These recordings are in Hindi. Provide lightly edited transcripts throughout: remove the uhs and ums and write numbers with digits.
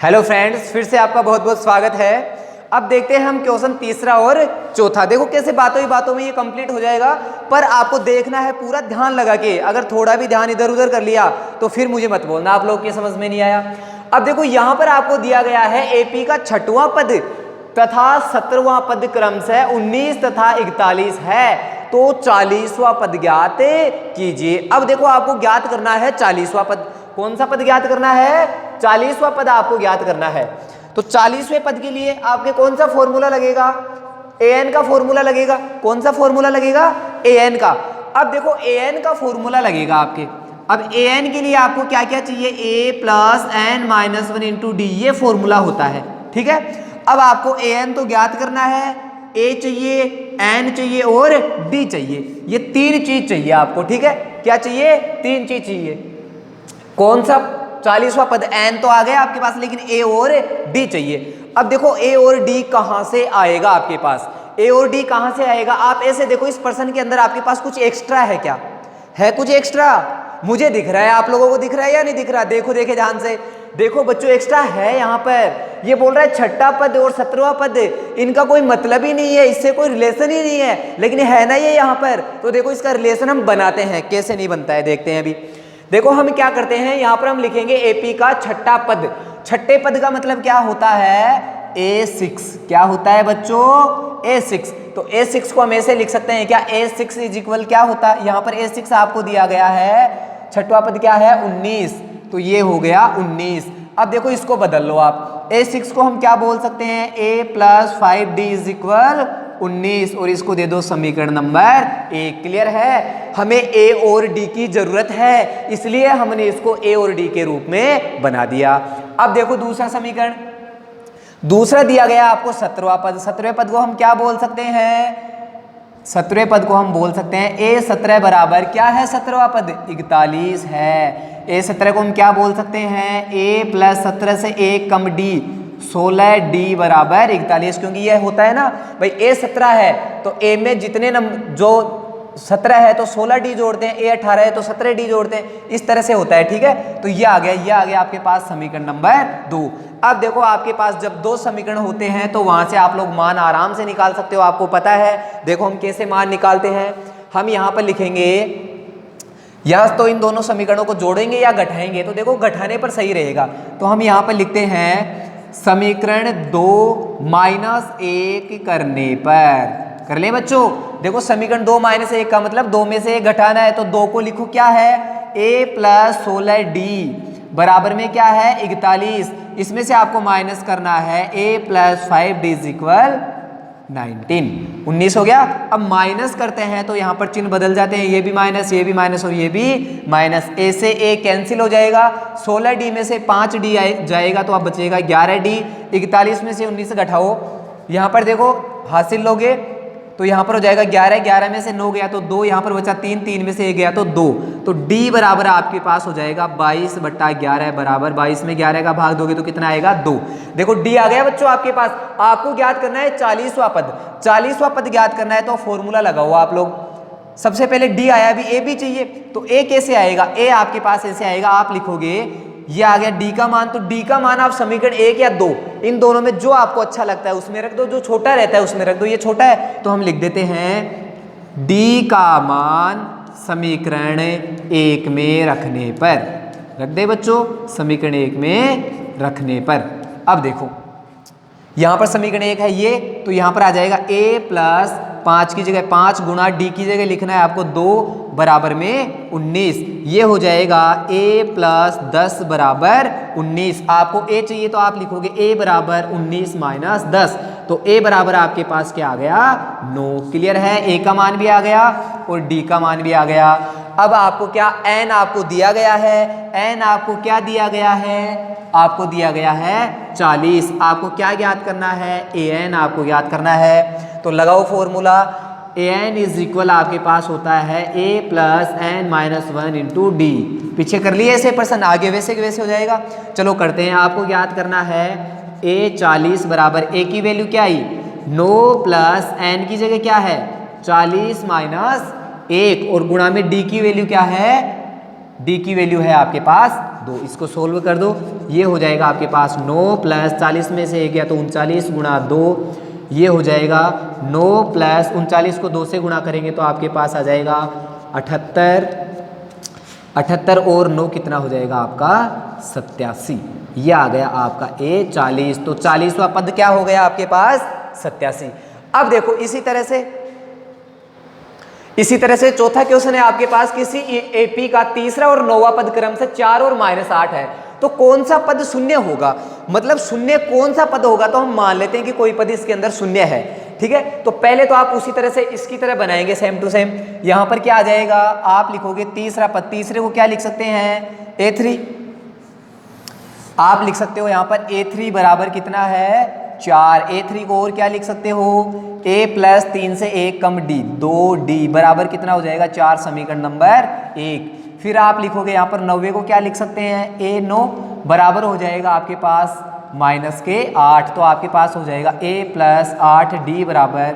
हेलो फ्रेंड्स, फिर से आपका बहुत बहुत स्वागत है। अब देखते हैं हम क्वेश्चन तीसरा और चौथा। देखो कैसे बातों ही बातों में ये कंप्लीट हो जाएगा, पर आपको देखना है पूरा ध्यान लगा के। अगर थोड़ा भी ध्यान इधर उधर कर लिया तो फिर मुझे मत बोलना आप लोग के समझ में नहीं आया। अब देखो यहाँ पर आपको दिया गया है एपी का 6वां पद तथा 17वां पद क्रमशः 19 तथा 41 है, तो 40वां पद ज्ञात कीजिए। अब देखो आपको ज्ञात करना है 40वां पद। कौन सा पद ज्ञात करना है? 40वां पद आपको ज्ञात करना है। तो 40वें पद के लिए आपके कौन सा फॉर्मूला लगेगा? an का फॉर्मूला लगेगा। कौन सा फॉर्मूला लगेगा? an का। अब देखो an का फॉर्मूला लगेगा आपके। अब an के लिए आपको क्या क्या चाहिए? a plus n minus 1 into d, ये फॉर्मूला होता है। ठीक है, अब आपको an तो ज्ञात करना है, a चाहिए, n चाहिए और d चाहिए। ये तीन चीज चाहिए आपको। ठीक है, क्या चाहिए? तीन चीज चाहिए। कौन सा? 40वां पद। n तो आ गया आपके पास, लेकिन a और d चाहिए। अब देखो a और d कहां से आएगा आपके पास? a और d कहां से आएगा? आप ऐसे देखो, इस प्रश्न के अंदर आपके पास कुछ एक्स्ट्रा है क्या? है कुछ एक्स्ट्रा? मुझे दिख रहा है, आप लोगों को दिख रहा है या नहीं दिख रहा? देखो देखे ध्यान से, देखो बच्चों एक्स्ट्रा है यहाँ पर। ये बोल रहा है 6वां पद और 17वां पद, इनका कोई मतलब ही नहीं है, इससे कोई रिलेशन ही नहीं है, लेकिन है ना ये यहाँ पर। तो देखो इसका रिलेशन हम बनाते हैं, कैसे नहीं बनता है देखते हैं अभी। देखो हम क्या करते हैं, यहाँ पर हम लिखेंगे एपी का 6वां पद। 6ठे पद का मतलब क्या होता है? A6। क्या होता है बच्चों? A6। तो A6 को हम ऐसे लिख सकते हैं क्या? A6 इज इक्वल क्या होता है? यहाँ पर A6 आपको दिया गया है, 6वां पद क्या है? 19। तो ये हो गया 19। अब देखो इसको बदल लो आप। A6 को हम क्या बोल सकते हैं? A plus 5D is equal 19, और इसको दे दो समीकरण नंबर 1। क्लियर है? हमें a और d की जरूरत है, इसलिए हमने इसको a और d के रूप में बना दिया। अब देखो दूसरा समीकरण, दूसरा दिया गया आपको 17वां पद। 17वें पद को हम क्या बोल सकते हैं? 17वें पद को हम बोल सकते हैं a17 बराबर क्या है? 17वां पद 41 है। a17 को हम क्या बोल सकते हैं? a प्लस 17 से 1 कम d, 16d बराबर 41। क्योंकि ये होता है ना भाई, a 17 है तो a में जितने नंबर जो 17 है तो 16d जोड़ते हैं, a 18 है तो 17d जोड़ते हैं, इस तरह से होता है। ठीक है, तो ये आ गया आपके पास समीकरण नंबर 2। अब देखो आपके पास जब दो समीकरण होते हैं तो वहां से आप लोग मान आराम से निकाल सकते हो, आपको पता है। देखो हम कैसे मान निकालते हैं। हम यहाँ पर लिखेंगे, या तो इन दोनों समीकरणों को जोड़ेंगे या घटाएंगे। तो देखो घटाने पर सही रहेगा, तो हम यहाँ पर लिखते हैं समीकरण 2 माइनस 1 करने पर। कर ले बच्चों, देखो समीकरण 2 माइनस 1 का मतलब 2 में से 1 घटाना है, तो 2 को लिखो क्या है? a प्लस 16d बराबर में क्या है? 41। इसमें से आपको माइनस करना है a plus 5d is equal 19 हो गया। अब माइनस करते हैं तो यहाँ पर चिन्ह बदल जाते हैं, ये भी माइनस, ये भी माइनस और ये भी माइनस। a से a कैंसिल हो जाएगा, 16d में से 5d जाएगा तो अब बचेगा 11d। 41 में से 19 घटाओ, यहाँ पर देखो हासिल लोगे तो यहाँ पर हो जाएगा 11, 11 में से 9 गया तो 2, यहाँ पर बचा 3, 3 में से 1 गया तो 2। तो d बराबर आपके पास हो जाएगा 22/11 बराबर 22 में 11 का भाग दोगे तो कितना आएगा? 2। देखो d आ गया बच्चों आपके पास। आपको ज्ञात करना है 40वां पद। 40वां पद ज्ञात करना है तो फॉर्मूला लगाओ आप लोग। सबसे पहले d आया, अभी a भी चाहिए, तो a कैसे आएगा? a आपके पास ऐसे आएगा, आप लिखोगे ये आ गया d का मान, तो d का मान आप समीकरण 1 या 2 इन दोनों में जो आपको अच्छा लगता है उसमें रख दो, जो छोटा रहता है उसमें रख दो। ये छोटा है तो हम लिख देते हैं d का मान समीकरण 1 में रखने पर। रख दे बच्चों, समीकरण 1 में रखने पर। अब देखो यहाँ पर समीकरण 1 है ये, तो यहाँ पर आ जाएगा a प्लस 5 की जगह 5 गुणा d की जगह लिखना है आपको 2 बराबर में 19। ये हो जाएगा a प्लस 10 बराबर 19। आपको a चाहिए तो आप लिखोगे a बराबर 19 माइनस 10, तो a बराबर आपके पास क्या आ गया? 9। क्लियर है? a का मान भी आ गया और d का मान भी आ गया। अब आपको क्या n आपको दिया गया है? n आपको क्या दिया गया है? आपको दिया गया है 40। आपको क्या ज्ञात करना है? an आपको ज्ञात करना है। तो लगाओ फॉर्मूला, an इज इक्वल आपके पास होता है a plus n minus 1 into d. पीछे कर लिए ऐसे प्रश्न, आगे वैसे के वैसे हो जाएगा। चलो करते हैं। आपको ज्ञात करना है a 40 बराबर a की वैल्यू क्या आई? 9 प्लस n की जगह क्या है? 40 माइनस 1, और गुणा में d की वैल्यू क्या है? d की वैल्यू है आपके पास 2। इसको सोल्व कर दो, ये हो जाएगा आपके पास 9 प्लस 40 में से 1 गया तो 39 गुणा 2, ये हो जाएगा 9 प्लस 39 को 2 से गुणा करेंगे तो आपके पास आ जाएगा 78। 78 और 9 कितना हो जाएगा आपका 87। ये आ गया आपका A 40। तो 40वां पद क्या हो गया आपके पास 87। अब देखो इसी तरह से चौथा क्वेश्चन है आपके पास, किसी एपी का तीसरा और 9वां पद क्रम से 4 और -8 है, तो कौन सा पद शून्य होगा, मतलब शून्य कौन सा पद होगा। तो हम मान लेते हैं कि कोई पद इसके अंदर शून्य है, ठीक है। तो पहले तो आप उसी तरह से इसकी तरह बनाएंगे सेम टू सेम। यहां पर क्या आ जाएगा, आप लिखोगे तीसरा पद, तीसरे को क्या लिख सकते हैं A3, आप लिख सकते हो यहां पर A3 बराबर कितना है 4। A3 को और क्या लिख सकते हो, A प्लस 3 से 1 कम D, 2D बराबर कितना हो जाएगा 4, समीकरण नंबर 1। फिर आप लिखोगे यहाँ पर 90 को क्या लिख सकते हैं A9 बराबर हो जाएगा आपके पास -8। तो आपके पास हो जाएगा A प्लस 8D बराबर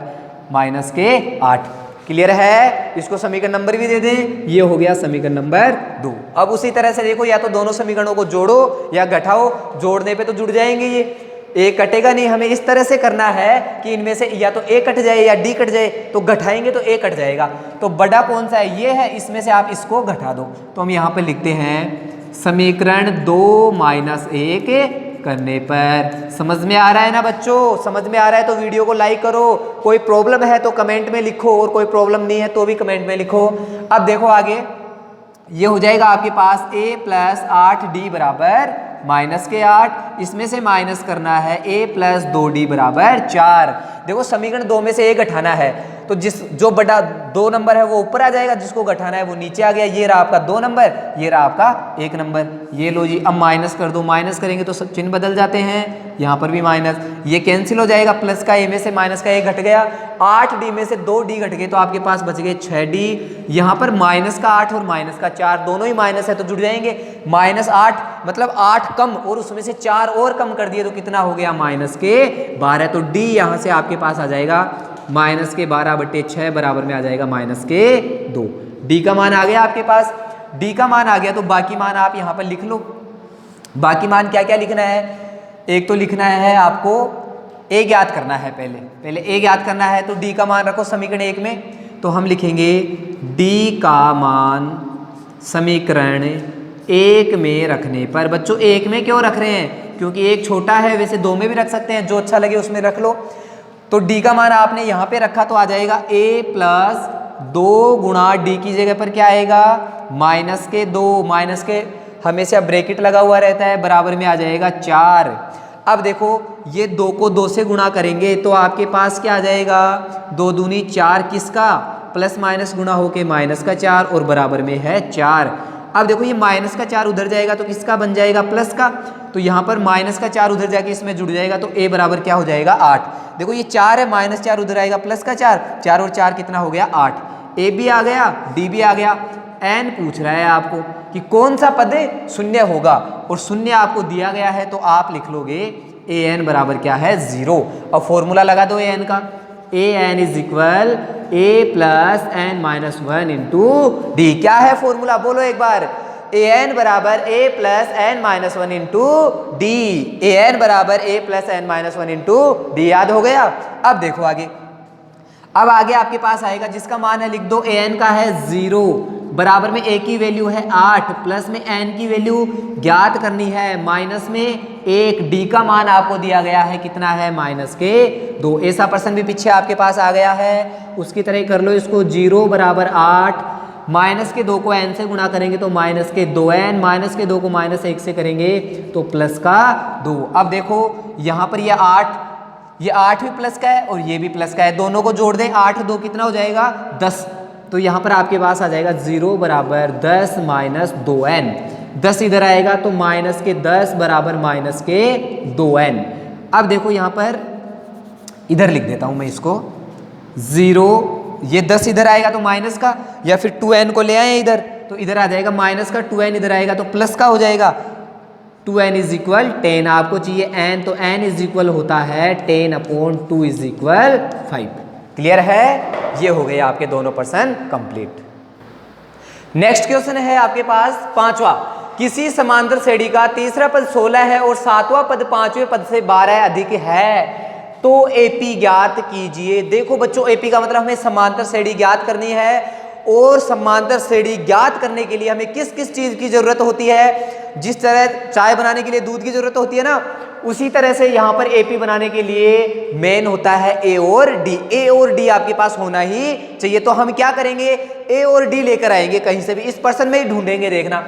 -8। क्लियर है, इसको समीकरण नंबर भी दे दें, ये हो गया समीकरण नंबर 2। अब उसी तरह से देखो, या तो दोनों समीकरणों को जोड़ो या घटाओ, जोड़ने पे तो जुड़ जाएंगे, ये ए कटेगा नहीं। हमें इस तरह से करना है कि इनमें से या तो ए कट जाए या डी कट जाए, तो घटाएंगे तो ए कट जाएगा। तो बड़ा कौन सा है, ये है, इसमें से आप इसको घटा दो। तो हम यहाँ पे लिखते हैं समीकरण 2 -1 करने पर। समझ में आ रहा है ना बच्चों, समझ में आ रहा है तो वीडियो को लाइक करो, कोई प्रॉब्लम है तो कमेंट में लिखो, और कोई प्रॉब्लम नहीं है तो भी कमेंट में लिखो। अब देखो आगे, ये हो जाएगा आपके पास A प्लस 8D बराबर -8। इसमें से माइनस करना है A प्लस 2D बराबर 4। देखो समीकरण 2 में से 1 घटाना है, तो जो बड़ा 2 नंबर है वो ऊपर आ जाएगा, जिसको घटाना है वो नीचे आ गया। ये रहा आपका 2 नंबर, ये रहा आपका 1 नंबर। ये लो जी, अब माइनस कर दो, माइनस करेंगे तो सब चिन्ह बदल जाते हैं, यहाँ पर भी माइनस, ये कैंसिल हो जाएगा। प्लस का A में से माइनस का 1 घट गया, 8D में से 2D घट गए, तो आपके पास बच गए 6D। यहाँ पर माइनस का 8 और माइनस का 4 दोनों ही माइनस है तो जुड़ जाएंगे। -8 मतलब 8 कम और उसमें से 4 और कम कर दिए तो कितना हो गया -12। तो D यहाँ से आपके पास आ जाएगा -12/6 बराबर में आ जाएगा -2। D का मान आ गया आपके पास। D का मान आ गया तो बाकी मान आप यहाँ पर लिख लो। बाकी मान क्या क्या लिखना है, एक तो लिखना है आपको A ज्ञात करना है, पहले A ज्ञात करना है, तो D का मान रखो समीकरण 1 में। तो हम लिखेंगे D का मान समीकरण 1 में रखने पर। बच्चों 1 में क्यों रख रहे हैं, क्योंकि 1 छोटा है, वैसे 2 में भी रख सकते हैं, जो अच्छा लगे उसमें रख लो। तो D का मान आपने यहाँ पे रखा तो आ जाएगा A प्लस 2 गुणा D की जगह पर क्या आएगा -2, माइनस के हमेशा ब्रैकेट लगा हुआ रहता है, बराबर में आ जाएगा 4। अब देखो ये 2 को 2 से गुणा करेंगे तो आपके पास क्या आ जाएगा 2 दूनी 4, किसका प्लस माइनस गुणा होके -4 और बराबर में है 4। अब देखो ये -4 उधर जाएगा तो किसका बन जाएगा प्लस का, तो यहाँ पर -4 उधर जाके इसमें जुड़ जाएगा तो A बराबर क्या हो जाएगा 8। देखो ये 4 है, -4 उधर आएगा प्लस का 4, 4 और 4 कितना हो गया 8। A भी आ गया, D भी आ गया। N पूछ रहा है आपको कि कौन सा पद शून्य होगा, और शून्य आपको दिया गया है तो आप लिख लोगे AN बराबर क्या है 0। अब फॉर्मूला लगा दो AN का, AN is equal A plus n-1 into D। क्या है फॉर्मूला बोलो एक बार, AN बराबर A plus n-1 into D। AN बराबर A plus n-1 into D, याद हो गया। अब देखो आगे, अब आगे आपके पास आएगा जिसका मान है लिख दो AN का है 0, बराबर में A की वैल्यू है 8, प्लस में N की वैल्यू ज्ञात करनी है, माइनस में 1। D का मान आपको दिया गया है कितना है -2। ऐसा प्रश्न भी पीछे आपके पास आ गया है, उसकी तरह कर लो इसको। 0 बराबर 8, -2 को n से गुणा करेंगे तो -2n, -2 को -1 से करेंगे तो +2। अब देखो यहाँ पर ये 8 भी प्लस का है और ये भी प्लस का है, दोनों को जोड़ दें, 8 2 कितना हो जाएगा 10। तो यहाँ पर आपके पास आ जाएगा 0 बराबर 10 -2n। 10 इधर आएगा तो -10 बराबर -2n। अब देखो यहाँ पर इधर लिख देता हूँ मैं इसको 0, ये 10 इधर आएगा तो माइनस का, या फिर 2n को ले आए इधर तो इधर आ जाएगा माइनस का, 2n इधर आएगा तो प्लस का हो जाएगा। 2n इज इक्वल 10, आपको चाहिए n, तो n इज इक्वल होता है 10/2 इज इक्वल 5। क्लियर है, ये हो गए आपके दोनों प्रश्न कंप्लीट। नेक्स्ट क्वेश्चन है आपके पास 5वां, किसी समांतर श्रेणी का तीसरा पद 16 है और सातवां पद पांचवें पद से 12 अधिक है तो एपी ज्ञात कीजिए। देखो बच्चों, एपी का मतलब हमें समांतर श्रेणी ज्ञात करनी है और समांतर श्रेणी ज्ञात करने के लिए हमें किस किस चीज की जरूरत होती है। जिस तरह चाय बनाने के लिए दूध की जरूरत होती है ना, उसी तरह से यहां पर एपी बनाने के लिए मेन होता है ए और डी। ए और डी आपके पास होना ही चाहिए। तो हम क्या करेंगे, ए और डी लेकर आएंगे कहीं से भी, इस पर्सन में ही ढूंढेंगे। देखना,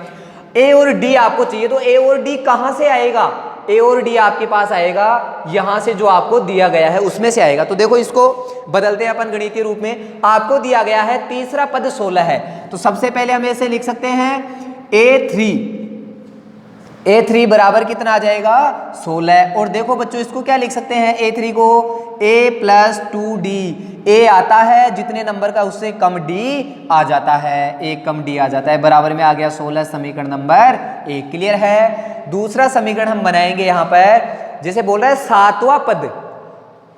ए और डी आपको चाहिए, तो ए और डी कहां से आएगा? ए और डी आपके पास आएगा यहां से, जो आपको दिया गया है उसमें से आएगा। तो देखो इसको बदलते हैं अपन गणितीय रूप में। आपको दिया गया है तीसरा पद 16 है, तो सबसे पहले हम ऐसे लिख सकते हैं A3 बराबर कितना आ जाएगा 16। और देखो बच्चों इसको क्या लिख सकते हैं, A3 को A + 2D। A आता है जितने नंबर का उससे कम D आ जाता है, एक कम D आ जाता है, बराबर में आ गया 16, समीकरण नंबर 1। क्लियर है। दूसरा समीकरण हम बनाएंगे यहाँ पर, जैसे बोल रहा है सातवां पद,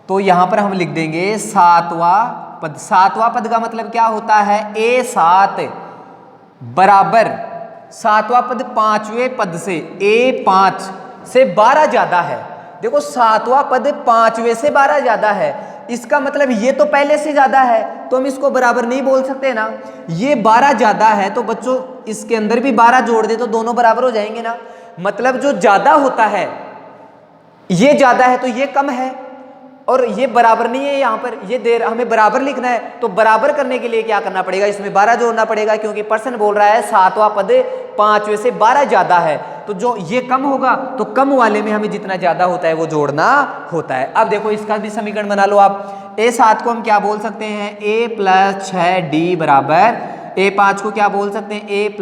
तो यहाँ पर हम लिख देंगे सातवां पद। सातवां पद का मतलब क्या होता है, A7 बराबर सातवां पद पांचवें पद से, A5 से 12 ज्यादा है। देखो सातवां पद पांचवें से 12 ज्यादा है, इसका मतलब ये तो पहले से ज्यादा है, तो हम इसको बराबर नहीं बोल सकते ना। ये 12 ज्यादा है तो बच्चों इसके अंदर भी 12 जोड़ दे तो दोनों बराबर हो जाएंगे ना। मतलब जो ज्यादा होता है, ये ज्यादा है तो ये कम है, और ये बराबर नहीं है। यहाँ पर ये देर हमें बराबर लिखना है, तो बराबर करने के लिए क्या करना पड़ेगा, इसमें 12 जोड़ना पड़ेगा, क्योंकि पर्सन बोल रहा है सातवां पद पांचवें से 12 ज्यादा है। तो जो ये कम होगा तो कम वाले में हमें जितना ज्यादा होता है वो जोड़ना होता है। अब देखो इसका भी समीकरण बना लो आप। A7 को हम क्या बोल सकते हैं, A + 6D बराबर, A5 को क्या बोल सकते हैं, A +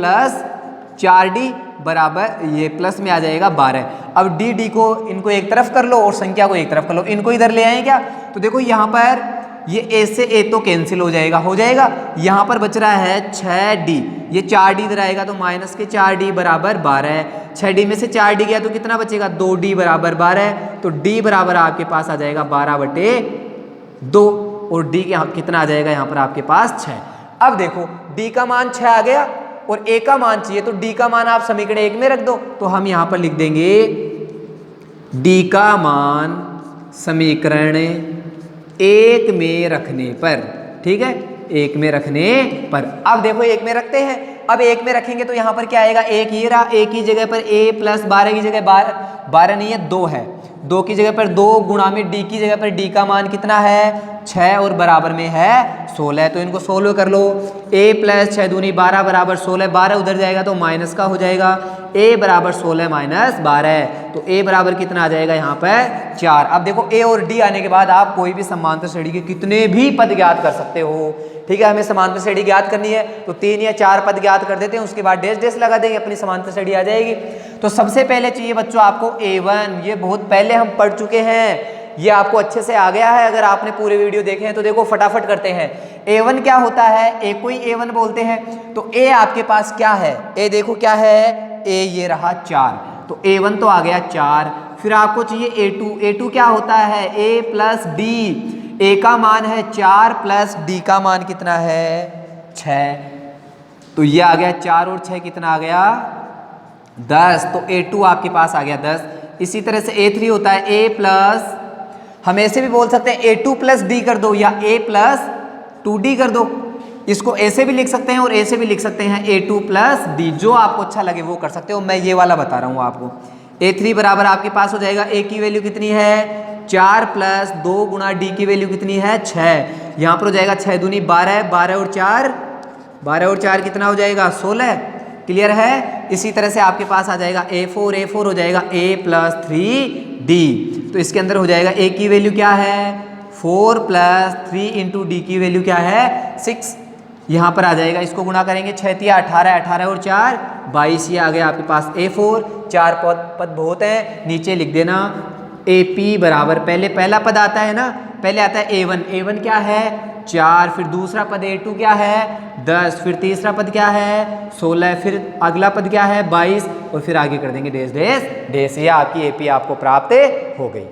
4D बराबर, ये प्लस में आ जाएगा 12। अब डी को इनको एक तरफ कर लो और संख्या को एक तरफ कर लो, इनको इधर ले आए क्या, तो देखो यहाँ पर ये ए से ए तो कैंसिल हो जाएगा। यहाँ पर बच रहा है 6D, ये 4D इधर आएगा तो माइनस के 4D बराबर 12। 6D में से 4D गया तो कितना बचेगा, 2D बराबर 12। तो D बराबर आपके पास आ जाएगा 12/2, और D कितना आ जाएगा यहाँ पर आपके पास 6। अब देखो D का मान 6 आ गया और A का मान चाहिए, तो D का मान आप समीकरण 1 में रख दो। तो हम यहाँ पर लिख देंगे D का मान समीकरण 1 में रखने पर, ठीक है, 1 में रखने पर। अब देखो 1 में रखते हैं। अब 1 में रखेंगे तो यहाँ पर क्या आएगा, 1 ये रहा, 1 की जगह पर A + 12 की जगह 12 नहीं है 2 है, 2 की जगह पर 2 गुणा में D की जगह पर D का मान कितना है 6 और बराबर में है 16। तो इनको सोल्व कर लो। A + 6 दूनी 12 बराबर 16, 12 उधर जाएगा तो माइनस का हो जाएगा, A बराबर 16 - 12, तो A बराबर कितना आ जाएगा यहाँ पर 4। अब देखो A और D आने के बाद आप कोई भी समांतर श्रेणी के कितने भी पद ज्ञात कर सकते हो, ठीक है। हमें समांतर श्रेणी ज्ञात करनी है तो 3 या 4 पद ज्ञात कर देते हैं, उसके बाद डैश डैश लगा देंगे, अपनी समांतर श्रेणी आ जाएगी। तो सबसे पहले चाहिए बच्चों आपको A1, ये बहुत पहले हम पढ़ चुके हैं, ये आपको अच्छे से आ गया है। अगर आपने पूरे वीडियो देखे हैं तो देखो फटाफट करते हैं। A1 क्या होता है, A को ही A1 बोलते हैं। तो A आपके पास क्या है, A देखो क्या है, A ये रहा 4, तो A1 तो आ गया 4। फिर आपको चाहिए A2, A2 क्या होता है, A + D, A का मान है 4 + D का मान कितना है 6, तो ये आ गया 4 और 6 कितना आ गया 10, तो A2 आपके पास आ गया 10। इसी तरह से A3 होता है A + हम ऐसे भी बोल सकते हैं A2 + D कर दो या A + 2D कर दो, इसको ऐसे भी लिख सकते हैं और ऐसे भी लिख सकते हैं A2 + D, जो आपको अच्छा लगे वो कर सकते हो। मैं ये वाला बता रहा हूँ आपको। A3 बराबर आपके पास हो जाएगा, A की वैल्यू कितनी है 4 + 2 गुणा D की वैल्यू कितनी है 6, यहाँ पर हो जाएगा 6 दूनी 12, 12 और 4 कितना हो जाएगा 16। क्लियर है। इसी तरह से आपके पास आ जाएगा A4 हो जाएगा A + 3D, तो इसके अंदर हो जाएगा A की वैल्यू क्या है 4 + 3 × D की वैल्यू क्या है 6, यहाँ पर आ जाएगा, इसको गुणा करेंगे 6 × 18, 18 और 4 22, ये आ गया आपके पास A4। 4 पद बहुत हैं, नीचे लिख देना AP बराबर, पहले पहला पद आता है ना, पहले आता है A1, A1 क्या है 4, फिर दूसरा पद A2 क्या है 10, फिर तीसरा पद क्या है 16, फिर अगला पद क्या है 22, और फिर आगे कर देंगे डैश डैश डैश। ये आपकी AP आपको प्राप्त हो गई।